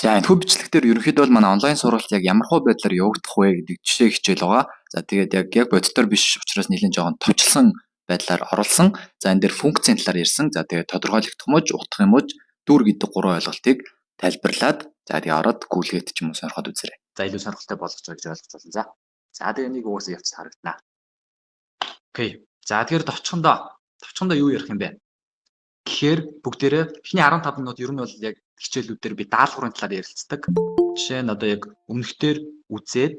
За энэ хөв бичлэгтэр ерөнхийдөө бол манай онлайн сургалт яг ямар хөө байдлаар явагдах вэ гэдэг жишээ хичээл байгаа. За тэгээд яг бодитоор биш учраас нэлээд жоохон товчлсон байдлаар оруулсан. За энэ дээр функцийн талаар ярьсан. За тэгээд тодорхойлогдох мууж, утгах юм уу, дүр гэдэг гурван ойлголтыг тайлбарлаад за тэгээд ороод гүйлгээд ч юм уу сонирхоод үзээрэй. За илүү сонирхолтой болгож байгаа гэж ойлгож байна. За тэгээд нэг угаасаа явц харагдана. Окей. За тэгэхээр товчхондоо юу ярих юм бэ? Тэгэхээр бүгдээрээ эхний 15 минут ер нь бол яг хичээлүүдээр би даалгаврын талаар ярилцдаг. Жишээ нь одоо яг өмнөхдөр үзээд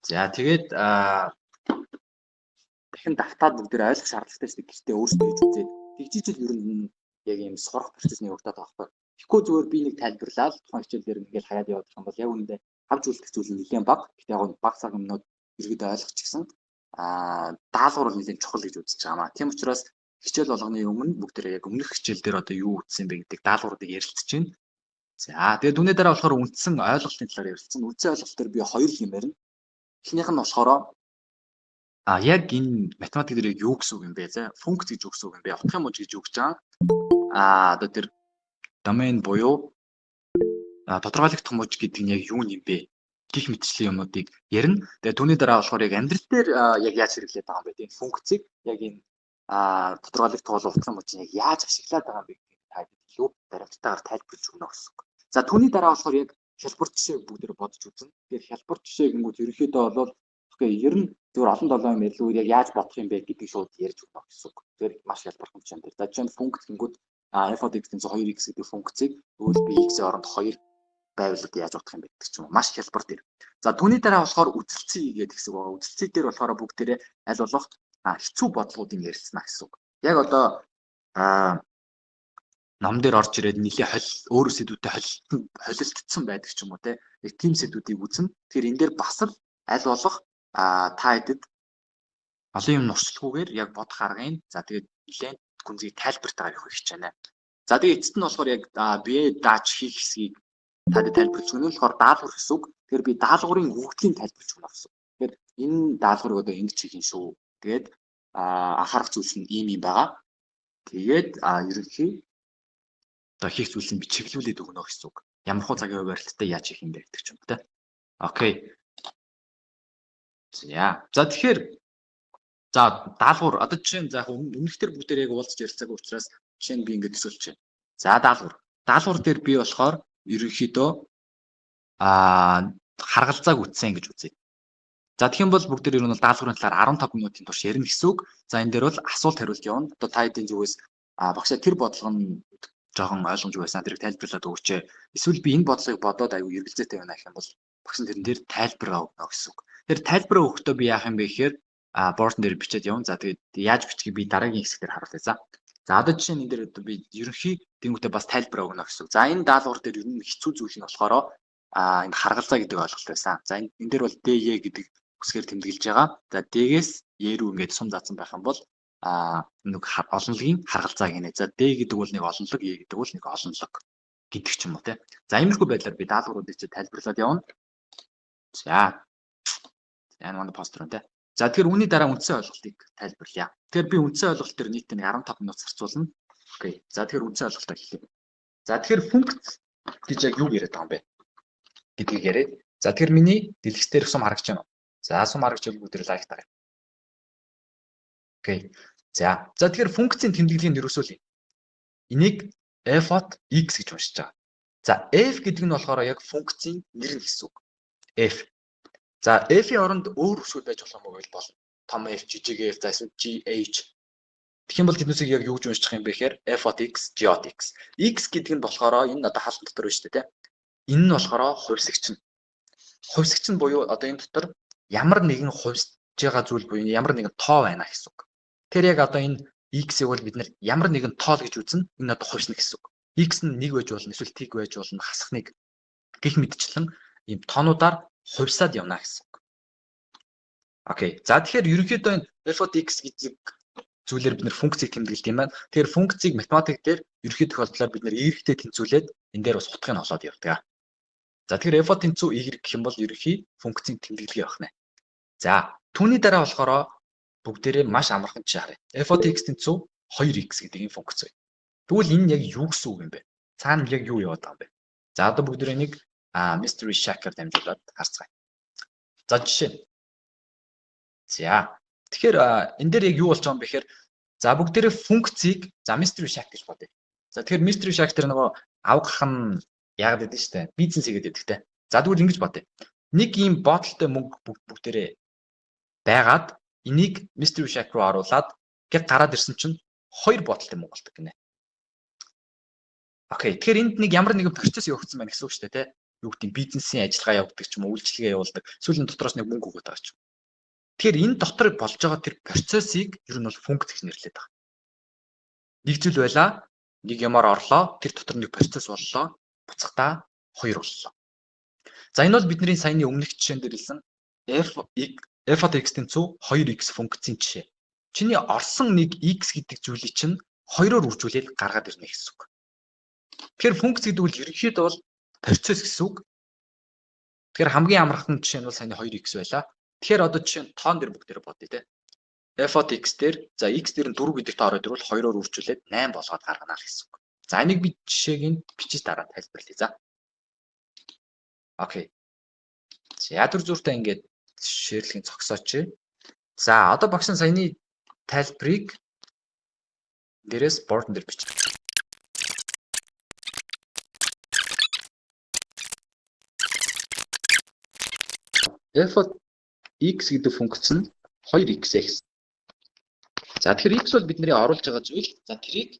за тэгээд дахин давтаад бүгдээр ойлгох шаардлагатай шүү дээ. Гэхдээ өөрсдөө хийж үзээд тэгжижил ер нь яг юм сурах процессыг явагдаад байгаа байхгүй. Тэгэхгүй зүгээр би нэг тайлбарлаад тухайн хичээлээр ингээл хаяад явах юм бол яг үүндээ авч үзэх зүйл нь нэлээд бага. Гэхдээ яг баг цаг өмнөд ерөөдөө ойлгочихсон. Даалгавар бол нэлээд чухал гэж үзэж байгаамаа. Тийм учраас хичээл болгоны өмнө бүгдээрээ яг өмнөх хичээл дээр одоо юу үзсэн бэ гэдэг даалгавруудыг ярилцж байна. За тэгээд түүний дараа болохоор үндсэн ойлголтын талаар ярилцсан. Үндсэн ойлголт дээр би хоёр юм барина. Эхнийх нь болохоор яг энэ математик дээр юу гэсэн үг юм бэ? За функц гэж юу гэсэн үг юм бэ? Утгын мууч гэж юу гэж байгаа? Одоо тэр домен буюу тодорхойлогдох мууч гэдэг нь яг юу юм бэ? Гих мэтчлийн юмнуудыг ярина. Тэгээд түүний дараа болохоор яг амьдрал дээр яг яаж хэрэглээд байгаа юм бэ? Энэ функцийг яг энэ тодорхойлогдох утгын мууч яг яаж ашиглаад байгаа юм бэ гэдэг та илүү баримттайгаар тайлбарлаж өгнө гэсэн үг. За түүний дараа болохоор яг хялбар жишээ бүгдээр бодож үзнэ. Тэгэхээр хялбар жишээ гингүүд ерөнхийдөө бол ер нь зөвхөн олон долоо юм илүү яг яаж бодох юм бэ гэдгийг шууд ярьж өгнө гэсэн үг. Тэгэхээр маш хялбархан жишээ дээр. За жишээ нь функц гингүүд f of x-ийн 2x гэдэг функцийг өөрөөр би x-ийн оронд 2 байвлаад яаж утгах юм бэ гэдэг ч юм уу. Маш хялбар дээр. За түүний дараа болохоор үзэлцээ гэдэг хэсэг байгаа. Үзэлцээ дээр болохоор бүгдээрээ аль болох хэцүү бодлогуудыг ярьснаа гэсэн үг. Яг одоо ном дээр орж ирээд нэлээ өөр сэдвүүтэй холилдсон байдаг ч юм уу те. Яг тийм сэдвүүдийг үзнэ. Тэгэхээр энэ дээр бас л аль болох та хэдэд олон юм нуршлахгүйгээр яг бодох аргыг за тэгээд нэлээд гүнзгий тайлбартайгаар явах гэж байна. За тэгээд эцэст нь болохоор яг бие даач хийх хэсгийг та тайлбарлаж өгнө. Тэгэхээр даалгавар гэсэн үг. Тэгэхээр би даалгаврын өгөгдлийг тайлбарлаж өгнө гэсэн үг. Тэгэхээр энэ даалгаврыг одоо ингэж хийх юм шүү. Тэгээд анхаарах зүйлс нь ийм юм байгаа. Тэгээд ерөнхий одоо хийх зүйлс нь би чиглүүлээд өгнө гэсэн үг. Ямар хуу цагийн үе барилттай яаж хийх юм бэ гэдэг ч юм те. Окей. За тэгэхээр за даалгавар одоо жишээ нь за өмнөхдөр бүгдээр яг уулзч ярилцаагүй учраас жишээ нь би ингэж төсөөлж байна. За даалгавар дээр би болохоор ерөнхийдөө харгалзааг үтсэн гэж үзье. За тэгэх юм бол бүгд ер нь бол даалгаврын талаар 15 минутын турш ярина гэсэн үг. За энэ дээр бол асуулт хариулт явна. Одоо та хэдийн зүгээс багшаа тэр бодлого нь жоохон ойлгомжгүй байсан. Тэрийг тайлбарлаад өгөөч. Эсвэл би энэ бодлогыг бодоод аюу эргэлзээтэй байна гэх юм бол багш нь тэрэн дээр тайлбараа өгнө гэсэн үг. Тэр тайлбараа өгөхдөө би яах юм бэ гэхээр бордон дээр бичээд явна. За тэгээд яаж бичгийг би дараагийн хэсгээр харуулъя. За одоо жишээ нь энэ дээр одоо би ерөнхий тэнгуүтэй бас тайлбараа өгнө гэсэн үг. За энэ даалгавар дээр ер нь хэцүү зүйл нь болохоор энэ харгалзаа гэдэг ойлголт байсан. За энэ дээр бол dy гэдэг үсгээр тэмдэглэж байгаа. За дээс e рүү ингээд сум заасан байх юм бол нэг олонлогийн харгалзаа гинэ. За d гэдэг бол нэг олонлог, e гэдэг бол нэг олонлог гэдэг ч юм уу те. За иймэрхүү байдлаар би даалгавруудыг чи тайлбарлаад явна. За энэ манай постер үнэ те. За тэгэхээр үүний дараа үндсэн ойлголтыг тайлбарлая. Тэгэхээр би үндсэн ойлголт төр нийтдээ 15 минут зарцуулна. Окей. За тэгэхээр үндсэн ойлголтоо хэлье. За тэгэхээр функц гэж яг юу яриад байгаа юм бэ гэдгийг яриад. За тэгэхээр миний дэлгэц дээр сум харагч байна уу? За сум харагч бол бүгд лайк таарай. Окей. За тэгэхээр функцийн тэмдэглэлийн ерөөсөө л энийг f of x гэж уншиж байгаа. За f гэдэг нь болохоор яг функцийн нэр гэсэн үг. F. За f-ийн оронд өөр өсгөл байж болох юм бол том f, жижиг f, за эсвэл gh. Тэгэх юм бол тэднээсийг яг юу гэж унших юм бэ гэхээр f of x, g of x. X гэдэг нь болохоор энэ одоо хаалт дотор байна шүү дээ, тийм. Энэ нь болохоор хувьсагч нь. Хувьсагч нь буюу одоо энэ дотор ямар нэгэн хувьсж байгаа зүйл буюу ямар нэгэн тоо байна гэсэн үг. Тэр яг одоо энэ x-ийг бол бид нэр ямар нэгэн тоол гэж үзнэ. Энэ одоо хувьсна гэсэн үг. X нь нэг байж болно, эсвэл тэг байж болно, хасах нэг гих мэдчлэн ийм тоонуудаар хувьсаад явна гэсэн үг. Окей. За тэгэхээр ерөнхийдөө энэ f of x гэдэг зүйлээр бид нэр функцийг тэмдэглэдэг юм байна. Тэгэхээр функцийг математик дээр ерөнхий тохиолдлоор бид нэр y-тэй тэнцвүүлээд энэ дээр бас утгыг олоод явдаг. За тэгэхээр f of тэнцүү y гэх юм бол ерөнхий функцийн тэмдэглэгээ байх нэ. За түүний дараа болохоор бүгдээрээ маш амархан жишээ харъя. f of x тэнцүү 2x гэдэг энэ функц бай. Тэгвэл энэ яг юу гэсэн үг юм бэ? Цаана яг юу яваад байгаа юм бэ? За одоо бүгд нэг mystery shaker дамжуулаад харцгаая. За жишээ нь. За тэгэхээр энэ дээр яг юу болж байгаа юм бэ гэхээр за бүгдээрээ функцийг за mystery shack гэж бодъё. За тэгэхээр mystery shack тэр нөгөө авгах нь яагаад гэдэг нь шүү дээ. Бизнес хийгээд байдаг те. За тэгвэл ингэж бодъё. Нэг ийм ботлтой мөнгө бүгдээрээ байгаад энийг mystery shack руу оруулаад гээд гараад ирсэн чинь 2 ботлтой мөнгө болдог гинэ. Окей. Тэгэхээр энд нэг ямар нэгэн процесс явагдсан байна гэсэн үг шүү дээ, тэ. Юу гэдэг нь бизнесийн ажиллагаа явуулдаг ч юм уу, үйлчлэгээ явуулдаг. Сүүлийн дотроос нэг мөнгө өгöd байгаа ч юм. Тэгэхээр энэ дотор болж байгаа тэр процессыг ер нь бол функц гэж нэрлэдэг байна. Нэг зүйл байлаа, нэг ямаар орлоо, тэр дотор нэг процесс боллоо, буцахдаа 2 боллоо. За энэ бол бидний саяны өмнөх жишээн дээр хэлсэн f от x тэнцүү 2x функцийн жишээ. Чиний орсон нэг x гэдэг зүйлийг чинь 2-оор үржүүлээд гаргаад ирнэ гэсэн үг. Тэгэхээр функц гэдэг бол ерөнхийдөө бол процесс гэсэн үг. Тэгэхээр хамгийн амархан жишээ нь бол саяны 2x байлаа. Тэгэхээр одоо жишээ нь тоон дээр бүгдээр бодъё те. f от x дээр за x дээр нь 4 гэдэгт ороод ирвэл 2-оор үржүүлээд 8 болгоод гаргана л гэсэн үг. За энийг би жишээг нь бичиж дараа тайлбарлая. За. Окей. За ядуур зүртээ ингээд ширлэгийн зогсооч. За одоо багш нь саяны тайлбарыг дээрээс board дээр бичиж. f от x гэдэг функц нь 2x гэсэн. За тэгэхээр x бол бидний оруулж байгаа зүйл. За тэрийг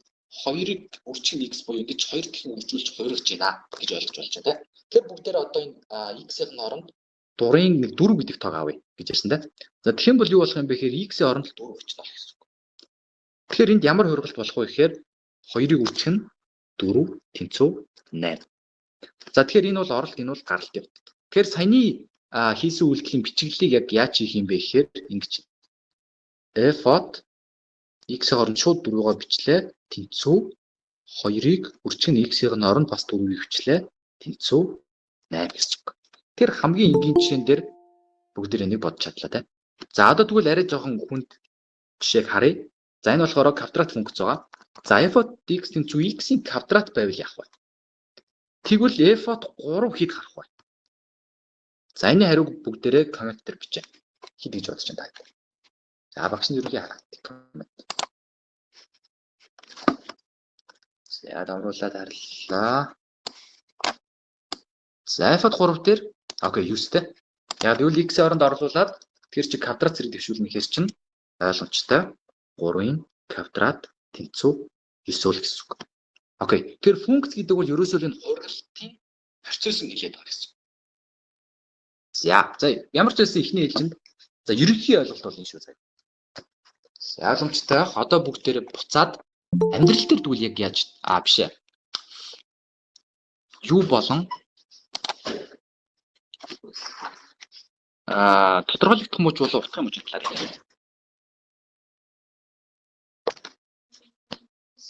2-ыг үржих x буюу ингэж 2 гэхин үржүүлж 2-ыг жина гэж ойлгож болж байна тийм. Тэгэхээр бүгдээрээ одоо энэ x-ийн оронд дурын нэг 4 гэдэг тоог авъя гэж ярьсан тийм. За тэгэх юм бол юу болох юм бэ гэхээр x-ийн оронд 4 өчнө гэсэн үг. Тэгэхээр энд ямар хөргөлт болох вэ гэхээр 2-ыг үржих нь 4 тэнцүү 8. За тэгэхээр энэ бол оролт, энэ бол гаралт явдаг. Тэгэхээр саяны хийсэн үйлдэлийн бичиглэлийг яг яаж хийх юм бэ гэхээр ингэж f от x-ийн оронд шууд 4-оор бичлээ тэнцүү 2-ыг үржих нь x-ийн оронд бас 4-ийг бичлээ тэнцүү 8 гэсэн үг. Тэр хамгийн энгийн жишээн дээр бүгдээр энийг бодож чадлаа тийм. За одоо тэгвэл арай жоохон хүнд жишээг харъя. За энэ болохоор квадрат функц байгаа. За f от x тэнцүү x-ийн квадрат байвал яах вэ? Тэгвэл f от 3 хэд гарах вэ? За энэ хариуг бүгдээрээ коммент дээр бичээ. Хэд гэж бодож байна та. За багш нь ерөнхий харагддаг коммент. За дамруулаад харлаа. За f от 3 дээр окей 9-тэй. Яг тэгвэл x-ийн оронд орлуулад тэр чи квадрат зэрэг дэвшүүлнэхээр чинь ойлгомжтой 3-ын квадрат тэнцүү 9 үл гэсэн үг. Окей. Тэр функц гэдэг бол ерөөсөө энэ хургалтын процесс нь хэлээд байгаа гэсэн. За ямар ч байсан ихний хэлжинд за ерөнхий ойлголт бол энэ шүү заяа. За ойлгомжтой. Одоо бүгдээрээ буцаад амьдрал дээр тэгвэл яг яаж биш ээ. Юу болон тодорхойлогдох мууч болон утгын мууч талаар хэлээ.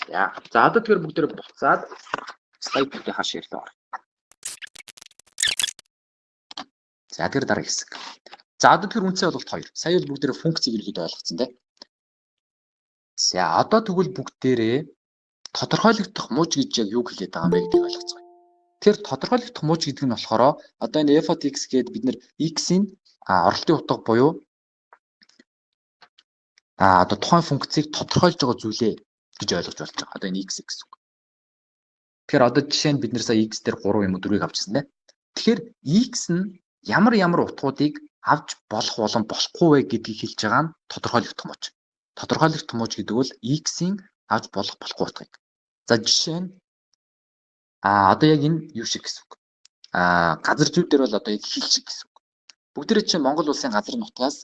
За одоо тэгэхээр бүгдээрээ буцаад слайд дээр хаш ярьлаа. За тэр дараа хэсэг. За одоо тэр үнцээ бол 2. Сая бол бүгдээрээ функцийг ерөөдөө ойлгоцсон тийм. За одоо тэгвэл бүгдээрээ тодорхойлогдох мууч гэж яг юу хэлээд байгаа юм бэ гэдгийг ойлгоцгоё. Тэр тодорхойлогдох мууч гэдэг нь болохоор одоо энэ f от x гээд бид нэр x-ийн оролтын утга буюу одоо тухайн функцийг тодорхойлж байгаа зүйлээ гэж ойлгож болж байгаа. Одоо энэ x гэсэн үг. Тэгэхээр одоо жишээ нь бид нэр сая x дээр 3 юм уу 4-ийг авчихсан тийм. Тэгэхээр x нь ямар утгуудыг авч болох болон болохгүй вэ гэдгийг хэлж байгаа нь тодорхойлогдох мууч. Тодорхойлогдох мууч гэдэг бол x-ийн авч болох болохгүй утгыг. За жишээ нь одоо яг энэ юу шиг гэсэн үг. Газар зүй дээр бол одоо яг хил шиг гэсэн үг. Бүгдээрээ чинь Монгол улсын газрын нутгаас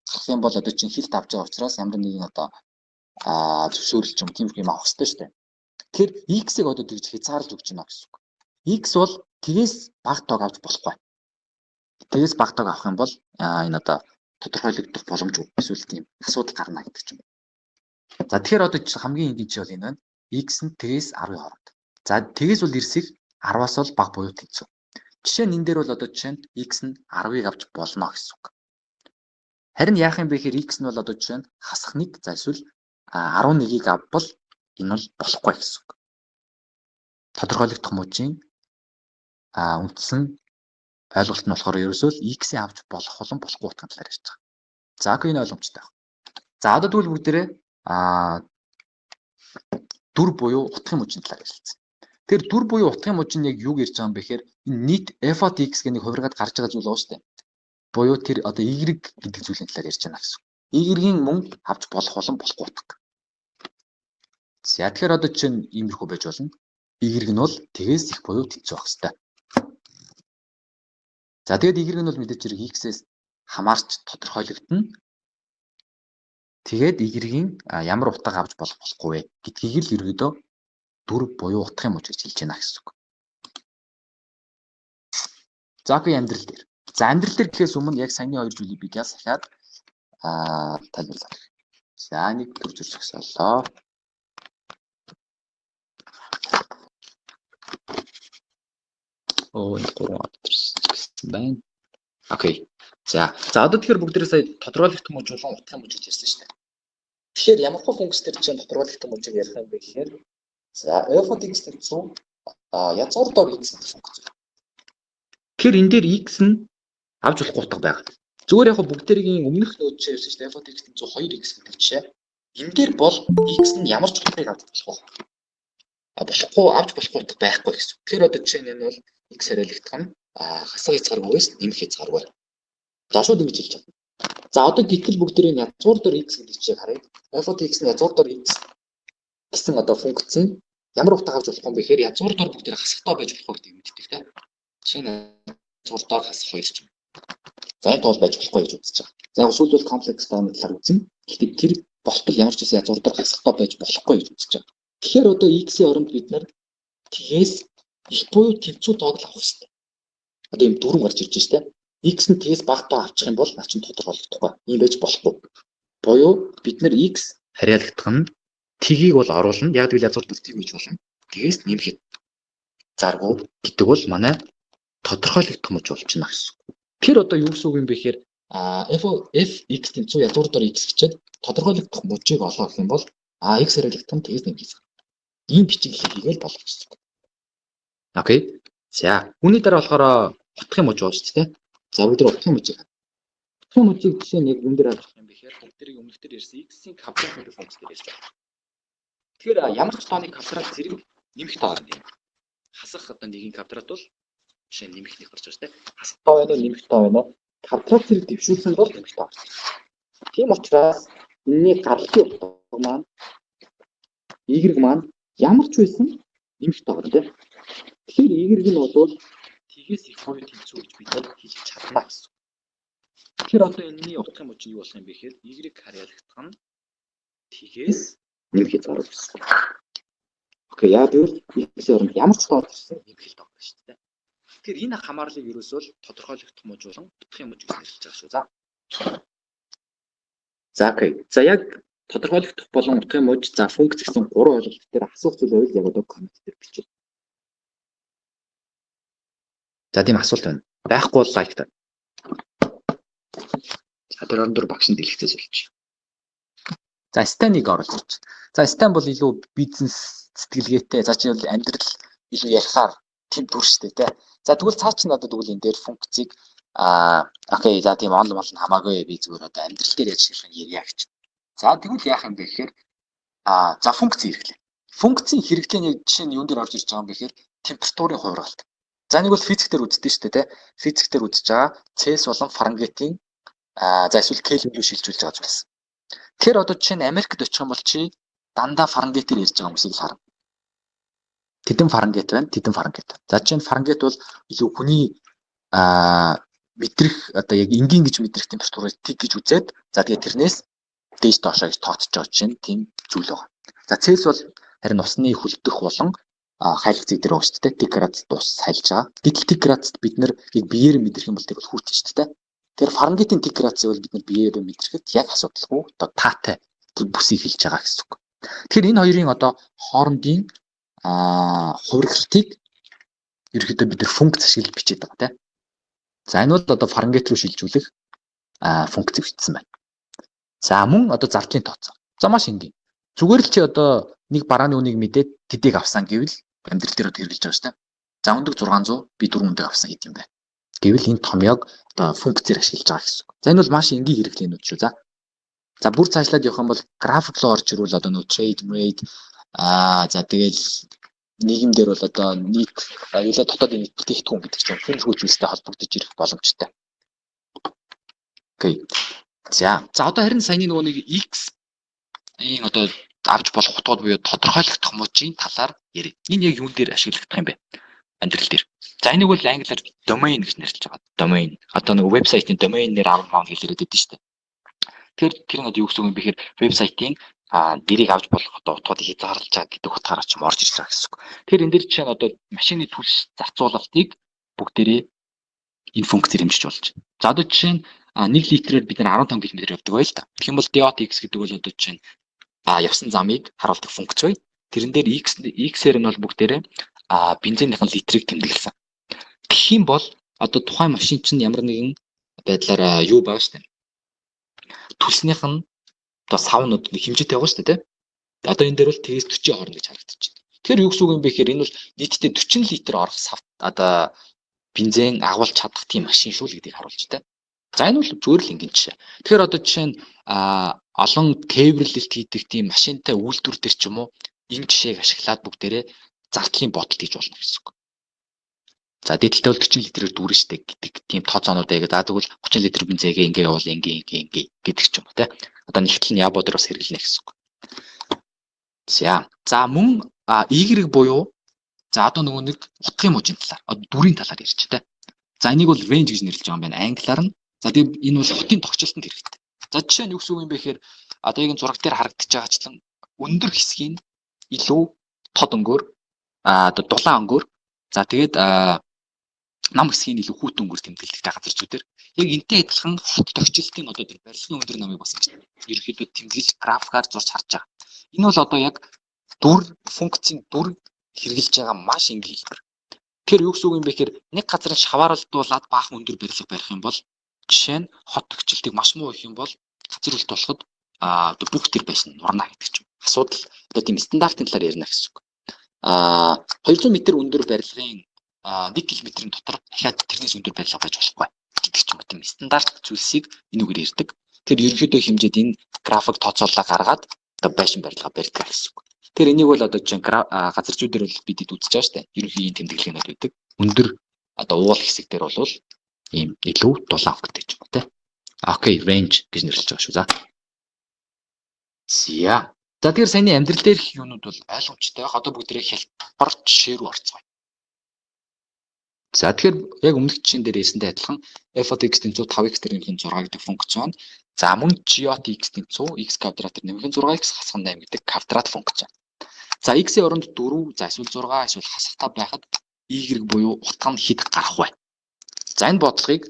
гарах юм бол одоо чинь хилт авч байгаа учраас ямар нэгэн одоо зөвшөөрөл ч юм авах хэрэгтэй шүү дээ. Тэгэхээр x-ийг одоо тэгж хязгаарлаж өгч байна гэсэн үг. X бол тэгээс бага тоог авч болохгүй. Тэгээс бага тоог авах юм бол энэ одоо тодорхойлогдох боломжгүй эсвэл тийм асуудал гарна гэдэг чинь. За тэгэхээр одоо хамгийн энгийн жишээ бол энэ байна. X нь тэгээс 10-ийн хооронд. За тэгээс бол эрсийг 10-аас бол бага буюу тэнцүү. Жишээ нь энэ дээр бол одоо жишээ нь x нь 10-ыг авч болно гэсэн үг. Харин яах юм бэ гэхээр x нь бол одоо жишээ нь хасах 1 за эсвэл 11-ийг авбал энэ бол болохгүй гэсэн үг. Тодорхойлогдох мужийн үндсэн ойлголт нь болохоор ерөөсөө л x-ийг авч болох болон болохгүй утгын талаар ярьж байгаа. За окей, энэ ойлгомжтой байна. За одоо тэгвэл бүгдээрээ дүр буюу утгын мужийн талаар ярилцсан. Тэгэхээр дүр буюу утгын муж нь яг юу ярьж байгаа юм бэ гэхээр энэ нийт f of x гэх нэг хувиргаад гарч байгаа зүйл байгаа шүү дээ. Буюу тэр одоо y гэдэг зүйлийн талаар ярьж байна гэсэн. Y-ийн мөн авч болох болон болохгүй утга. За тэгэхээр одоо чинь иймэрхүү байж болно. Y нь бол тэгээс их буюу тэнцүү байх хэрэгтэй. За тэгээд Y нь бол мэдээж хэрэг x-ээс хамаарч тодорхойлогдно. Тэгээд Y-ийн ямар утга авч болох болохгүй вэ гэдгийг л ерөөдөө дүр буюу утгын муж гэж хэлж байна гэсэн үг. За окей, амьдрал дээр. За амьдрал дээр гэхээс өмнө яг саяны хоёр зүйлийг би газ дахиад тайлбарлаа. За нэг төр зурж өгсөөлөө. Энэ 3 гэсэн байна. Окей. За одоо тэгэхээр бүгдээрээ сая тодорхойлогдох муж болон утгын муж гэж ярьсан шүү дээ. Тэгэхээр ямархуу функц төр чинь тодорхойлогдох мужийг ярих юм бэ гэхээр за f of x гэсэн язгуур x гэдэг функц. Тэгэхээр энэ дээр x нь авч болохгүй утга байгаа. Зүгээр яг бүгдээрийн өмнөх нөөцөөр ярьсан шүү дээ. f of x гэсэн 2x гэдэг жишээ. Энэ дээр бол x нь ямар ч утгыг авч болохгүй. Болохгүй авч болохгүй утга байхгүй гэсэн. Тэгэхээр одоо жишээ нь бол x хариулагдах нь хасах хязгааргүйгээс нэмэх хязгааргүй. За шууд ингэж хэлж байна. За одоо гэтэл бүгдээрээ язгуур дор x гэдэг чиг харъя. f of x нь язгуур дор x гэсэн одоо функц нь ямар утга авч болох юм бэ гэхээр язгуур дор бүгдээрээ хасахтай байж болох гэдэг мэддэг тийм. Жишээ нь язгуур дор хасах хоёр ч юм. За энэ тул байж болохгүй гэж үзэж байгаа. За сүүлд бол комплекс таамаг талаар үзнэ. Гэхдээ тэр болтол ямар ч үсэн язгуур дор хасахтай байж болохгүй гэж үзэж байгаа. Тэгэхээр одоо x-ийн оронд бид нар тгээс их буюу тэнцүү тоог л авах хэрэгтэй. Одоо юм дүрм гарч ирж байна тийм. X нь тгээс бага тоо авчих юм бол наа чинь тодорхойлогдохгүй. Ийм байж болохгүй. Буюу бид нар x хариалагдах нь тгийг бол оруулна. Яг л язгуур дор тг гэж болно. Тгээс нэмэхэд заргуу гэдэг бол манай тодорхойлогдох муж болж байна гэсэн. Тэр одоо юу гэсэн үг юм бэ гэхээр f x тэнцүү язгуур дор x гэчихэд тодорхойлогдох мужийг олоо гэх юм бол x хариалагдах нь тгээс нэмэх. Ийм бичиг хийгээл болох гэсэн. Окей. За үүний дараа болохоор утгын муж байна шүү дээ. За бүгд утгын мужийг. Утгын мужийг жишээ нь яг энэ дээр харах юм бэ гэхээр бүгдэрийг өмнөдөр ярьсан x-ийн квадрат функц дээр ярьж байгаа. Тэгэхээр ямар ч тооны квадрат зэрэг нэмэх тоо байна. Хасах одоо нэгийн квадрат бол жишээ нь нэмэх нэг гарч байгаа шүү дээ. Хасах тоо байна уу, нэмэх тоо байна уу? Квадрат зэрэг дэвшүүлсэн бол нэмэх тоо. Тийм учраас энэний гаралтай утга маань y маань ямар ч байсан нэмэх тоо байна. Тэгэхээр y нь бол тгээс их буюу тэнцүү гэж бид нар хэлж чадна гэсэн. Тэгэхээр одоо энэний утгын муж юу болох юм бэ гэхээр y хариалагдах нь тгээс нэмэх хязгаар гэсэн. Окей, яа гэвэл x-ийн оронд ямар ч тоо төрсөн нэмэх тоо байна шүү дээ. Тэгэхээр энэ хамаарлыг ерөөсөө л тодорхойлогдох муж болон утгын муж гэж нэрлэж байгаа шүү. За окей. За яг тодорхойлогдох болон утгын муж за функц гэсэн 3 ойлголт дээр асуух зүйл байвал яг одоо коммент дээр бичиж. За тийм асуулт байна. Байхгүй бол лайк таа. За тэр өндөр багшин дэлгэцээс болж. За станыг оруулж. За стан бол илүү бизнес сэтгэлгээтэй. За чинь амьдрал илүү ярихаар тийм дүр штэ тий. За тэгвэл цаа чи надад тэгвэл энэ дээр функцийг окей за тийм онл мол хамаагүй би зүгээр одоо амьдрал дээр яаж шилхэн ярья гэж. За тэгвэл яах юм бэ гэхээр за функц хэрэглээ. Функцийн хэрэглээний жишээ нь юун дээр орж ирж байгаа юм бэ гэхээр температурын хувиргалт. За нэг бол физик дээр үздэг шүү дээ тий. Физик дээр үзэж байгаа Цельс болон Фаренгейтийн за эсвэл Кельвин рүү шилжүүлж байгаа зүйлс. Тэгэхээр одоо жишээ нь Америкт очих юм бол чи дандаа Фаренгейтээр ярьж байгаа хүмүүсийг харна. Тэдэн Фаренгейт байна, тэдэн Фаренгейт. За жишээ нь Фаренгейт бол илүү хүний мэдрэх одоо яг энгийн гэж мэдрэх температурыг тэг гэж үзээд за тэгээд тэрнээс дээш доошоо гэж тооцож байгаа чинь тийм зүйл байна. За Цельс бол харин усны хөлдөх болон хайлтцыг дээр байгаа шүү дээ. Тэг градусд ус сайлж байгаа. Гэтэл тэг градусд бид нэр яг биеэр мэдрэх юм бол тэг бол хүүтэн шүү дээ. Тэгэхээр Фаренгейтийн тэг градусыг бол бид нар биеэр мэдрэхэд яг асуудалгүй одоо таатай бүсийг хэлж байгаа гэсэн үг. Тэгэхээр энэ хоёрын одоо хоорондын хувиргалтыг ерөөдөө бид нар функц ашиглаж бичээд байгаа тийм. За энэ бол одоо Фаренгейт руу шилжүүлэх функц бичсэн байна. За мөн одоо зардлын тооцоо. За маш энгийн. Зүгээр л чи одоо нэг барааны үнийг мэдээд тэдийг авсан гэвэл амьдрал дээр хэрэгжилж байгаа шүү дээ. За өндөг 600 би 400 авсан гэдэг юм байна. Гэвэл энэ томьёог одоо функцээр ашиглаж байгаа гэсэн. За энэ бол маш энгийн хэрэглээнүүд шүү. За бүр цаашлаад явах юм бол график руу орж ирвэл одоо нөө trade rate за тэгэл нийгэмдэр бол одоо нийт аюулаа дотоодын нийт бүтээгдэхүүн гэдэг чинь хэмжүү зүйлстэй холбогдож ирэх боломжтой. Окей. За одоо харин саяны нөгөө нэг X энэ одоо авч болох утгууд буюу тодорхойлогдох мужийн талаар ярив. Энэ яг юун дээр ашиглагдах юм бэ? Амьдрал дээр. За энийг бол англиар domain гэж нэрлэж байгаа. Domain. Одоо нэг вебсайтын domain нэр авах маун хэлээд байдаг шүү дээ. Тэгэхээр тэр нь одоо юу гэсэн үг юм бэ гэхээр вебсайтын нэрийг авч болох одоо утгуудыг хязгаарлаж байгаа гэдэг утгаараа ч орж ирж байгаа гэсэн үг. Тэгэхээр энэ дэр жишээ нь одоо машины түлш зарцуулалтыг бүгдээрээ энэ функцээр хэмжиж болж. За одоо жишээ нь 1 литрээр бид нар 15 км явдаг байл та. Тэгэх юм бол DOT-X гэдэг бол одоо жишээ нь явсан замыг харуулдаг функц бай. Тэрэн дээр X-ээр нь бол бүгдээрээ бензиныхын литрийг тэмдэглэсэн. Тэгэх юм бол одоо тухайн машин чинь ямар нэгэн байдлаар юу байгаа шүү дээ. Түлснийх нь одоо савнууд хэмжээтэй байгаа шүү дээ. Одоо энэ дээр бол TS 40 хоорно гэж харагдаж байна. Тэгэхээр юу гэсэн үг юм бэ гэхээр энэ бол нийтдээ 40 литр орох одоо бензин агуулж чадах тийм машин шүү л гэдгийг харуулж байна. За энэ бол зүгээр л ингийн жишээ. Тэгэхээр одоо жишээ нь олон тээвэрлэлт хийдэг тийм машинтай үйлдвэр төр ч юм уу энэ жишээг ашиглаад бүгдээрээ зардлын бодолт хийж болно гэсэн үг. За дээдэлтэй бол 40 литрээр дүүрэн штэ гэдэг тийм тооцоонууд байгаад тэгвэл 30 литр бензигээ ингээ явуул ингээ гэдэг ч юм уу те. Одоо нэгтэл нь ябодор бас хэрэглэнэ гэсэн үг. За мөн Y буюу за одоо нөгөө нэг утгын мужийн талаар дүрийн талаар ярьж те. За энийг бол range гэж нэрлэж байгаа юм байна. Англиар нь. За тэгээд энэ бол хотын тогтчлолтод хэрэгтэй. За жишээ нь юу гэсэн үг юм бэ гэхээр одоо яг энэ зураг дээр харагдаж байгаачлан өндөр хэсгийн илүү тод өнгөөр одоо дулаан өнгөөр за тэгээд нам хэсгийн илүү хүүт өнгөөр тэмдэглэдэг газарчүүдээр яг энтэй адилхан хот тогтчлолтын одоо тэр барилгын өндөр намыг бас ерөөхдөө тэмдэглэж графикаар зурж харж байгаа. Энэ бол одоо яг функцийн дүр хэрэгжилж байгаа маш энгийн хэлбэр. Тэгэхээр юу гэсэн үг юм бэ гэхээр нэг газрын шавааралдуулаад баахан өндөр барилга барих юм бол жишээ нь хот тогтчлолтыг маш муу их юм бол газар үлд болоход одоо бүх тэр байшин нурна гэдэг ч юм. Асуудал одоо тийм стандартын талаар ярина гэсэн үг. 200 м өндөр барилгын 1 км-ийн дотор дахиад тэрнээс өндөр барилга байж болохгүй гэдэг ч юм уу тийм стандарт зүйлсийг энүүгээр ярьдаг. Тэгэхээр ерөнхийдөө хэмжээд энэ график тооцооллоо гаргаад одоо байшин барилга барьдаг гэсэн үг. Тэгэхээр энийг бол одоо чинь газарчүүдээр бол бид үзэж байгаа шүү дээ. Ерөнхийдөө тэмдэглээнүүд байдаг. Өндөр одоо уул хэсэг дээр бол ийм илүү дулаан гэдэг ч юм уу те. Окей, range гэж нэрлэж байгаа шүү. За тэгэхээр саяны амьдрал дээр их юмнууд бол ойлгомжтой байх. Одоо бүгдээ хялбар жишээ рүү орцгоё. За тэгэхээр яг өмнөх жишээн дээр ярьсантай адилхан f(x) тэнцүү 5x нэмэх 6 гэдэг функцон. За мөн g(x) тэнцүү x квадрат нэмэх 6x хасах 8 гэдэг квадрат функцон. За x-ийн оронд 4, за эсвэл 6, эсвэл хасах 5 байхад y буюу утга нь хэд гарах вэ? За энэ бодлогыг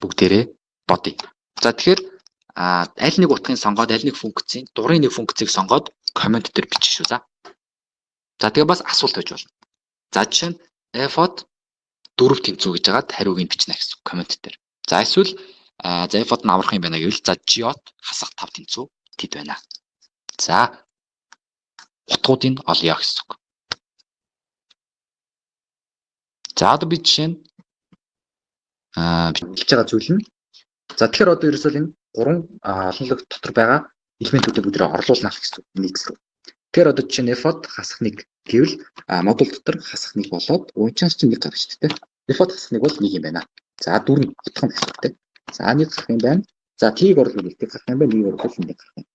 бүгдээрээ бодъё. За тэгэхээр аль нэг утгыг сонгоод аль нэг функцийн дурын нэг функцийг сонгоод коммент дээр бичих шүү. За тэгээ бас асуулт байж болно. За жишээ нь f(4) тэнцүү гэж хагаад хариуг нь бичнэ гэсэн коммент дээр. За эсвэл за f(-д нь аврах юм байна гэвэл за g(-д хасах 5 тэнцүү тэд байна. За утгуудыг олъё гэсэн үг. За одоо би жишээ нь хэлж байгаа зүйл нь за тэгэхээр одоо ерөөсөө энэ гурван олонлог дотор байгаа элементүүдийг бүгдээ орлуулна гэсэн үг нэгс рүү. Тэгэхээр одоо жишээ нь f(-д хасах 1 гэвэл модуль дотор хасах 1 болоод уучаас чинь 1 гарна шүү дээ. F(-д хасах 1 бол 1 юм байна. За 4 утга нь хэрэгтэй. За 1 гарах юм байна. За t-ийг орлуулах 1 гарах юм байна. 1 орлуулах 1 гарах юм.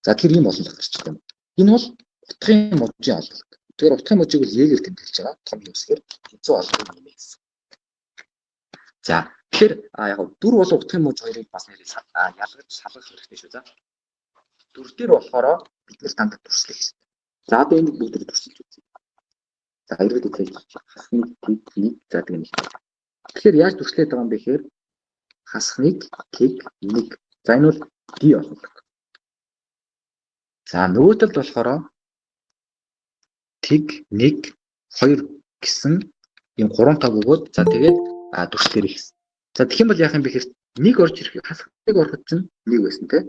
За тэгэхээр ийм олонлог гарч байгаа юм. Энэ бол утгын мужийн олонлог. Тэгэхээр утгын мужийг бол y-гээр тэмдэглэж байгаа. Том юусгээр тэнцүү олонлог юм гэсэн. За тэгэхээр яг 4 болон утгын муж хоёрыг бас нэрээ ялгаж салгах хэрэгтэй шүү. За 4 дээр болохоор бид нэр дандаа туршлах хэрэгтэй. За одоо энд бүгд туршилж үзье. За иргэд хэлж хасах 1 1 за тэгээ нэг. Тэгэхээр яаж туршлаад байгаа юм бэ гэхээр хасах 1 1. За энэ бол d олонлог. За нөгөө талд болохоор тэг 1 2 гэсэн ийм 3 таг өгөөд за тэгээд туршлаар ихсэн. За тэгэх юм бол яах юм бэ гэхээр 1 орж ирэх хасах 1 ороход чинь 1 байсан тий.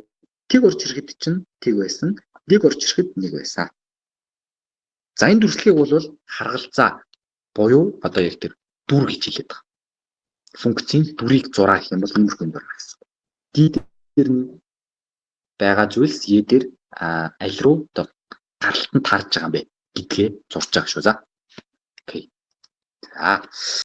Тэг орж ирэхэд чинь тэг байсан. 1 орж ирэхэд 1 байсан. За энэ дүрслэгийг бол харгалзаа Буюу одоо яг тэр дүр гэж хэлээд байгаа. Функцийн дүрийг зураа гэх юм бол иймэрхүү юм байна гэсэн. D дээр нь байгаа зүйлс E дээр аль руу одоо гаралтанд харж байгаа юм бэ гэдгээ зурж байгаа шүү. За. Окей. За.